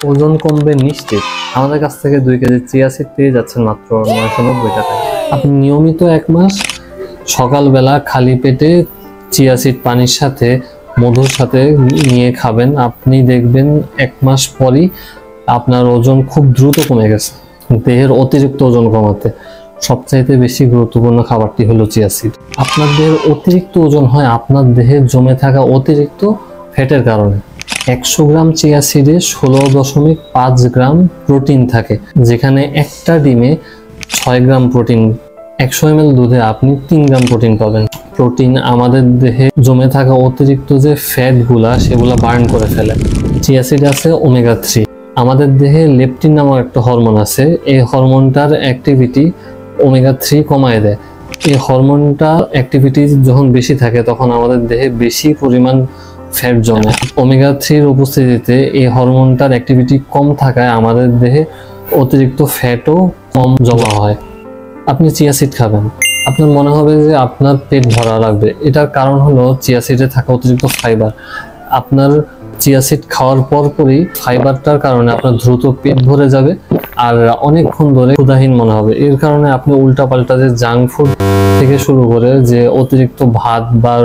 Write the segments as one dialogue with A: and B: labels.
A: ওজন কমবে নিশ্চিত। আমাদের কাছ থেকে 2 কেজি চিয়া সিড পেয়ে যাচ্ছেন মাত্র 990 টাকায়। আপনি নিয়মিত 1 মাস সকালবেলা খালি পেটে চিয়া সিড পানির সাথে মধুর সাথে নিয়ে খাবেন, আপনি দেখবেন 1 মাস পরই আপনার ওজন খুব দ্রুত কমে গেছে। দেহের অতিরিক্ত ওজন কমাতে সবচাইতে বেশি গুরুত্বপূর্ণ খাবারটি হলো চিয়া সিড। আপনার দেহের অতিরিক্ত ওজন হয় আপনার দেহে জমে থাকা অতিরিক্ত ফ্যাটের কারণে। 100 গ্রাম চিয়া সিডে 16.5 গ্রাম প্রোটিন থাকে, যেখানে একটা ডিমে 6 গ্রাম প্রোটিন। 100 ml দুধে আপনি 3 গ্রাম প্রোটিন পাবেন। প্রোটিন আমাদের দেহে জমে থাকা অতিরিক্ত যে ফ্যাটগুলা সেগুলা বার্ন করে ফেলে। চিয়া সিড আছে ওমেগা 3। আমাদের দেহে লেপটিন নামক একটা হরমোন আছে, এই হরমোনটার অ্যাক্টিভিটি ওমেগা 3 কমায় দেয়। এই হরমোনটা অ্যাক্টিভিটি যখন বেশি থাকে তখন আমাদের দেহে বেশি পরিমাণ ফ্যাট জমে। ওমেগা 3 উপস্থিতিতে এই হরমোনটার অ্যাক্টিভিটি কম থাকায় আমাদের দেহে অতিরিক্ত ফ্যাটও কম জমা হয়। আপনি চিয়া সিড খাবেন, আপনার মনে হবে যে আপনার পেট ভরা লাগবে। এটার কারণ হলো চিয়া সিডে থাকা অতিরিক্ত ফাইবার। আপনার চিয়া সিড খাওয়ার পরপরই ফাইবারটার কারণে আপনার দ্রুত পেট ভরে যাবে আর অনেকক্ষণ ধরে ক্ষুধাহীন মনে হবে। এর কারণে আপনি উল্টাপাল্টা যে জাঙ্ক ফুড থেকে শুরু করে যে অতিরিক্ত ভাত বা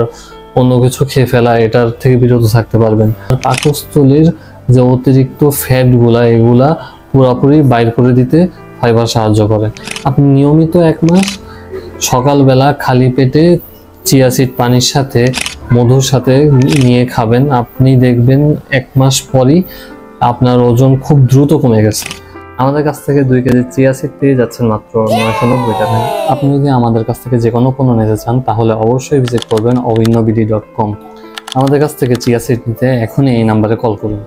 A: অন্য কিছু খেয়ে ফেলা, এটার থেকে বিরত থাকতে পারবেন। পাকস্থলীর যে অতিরিক্ত ফ্যাটগুলা এগুলা পুরোপুরি বাইর করে দিতে ফাইবার সাহায্য করে। আপনি নিয়মিত 1 মাস সকালবেলা খালি পেটে চিয়া সিড পানির সাথে মধুর সাথে নিয়ে খাবেন, আপনি দেখবেন 1 মাস পরই আপনার ওজন খুব দ্রুত কমে গেছে। আমাদের কাছ থেকে 2 কেজি চিয়া সিড পেয়ে যাচ্ছেন মাত্র 990 টাকায়। আপনি যদি আমাদের কাছ থেকে যে কোনো পণ্য নিতে চান তাহলে অবশ্যই ভিজিট করবেন ovinnobd.com। আমাদের কাছ থেকে চিয়া সিড নিতে এখনই এই নাম্বারে কল করুন।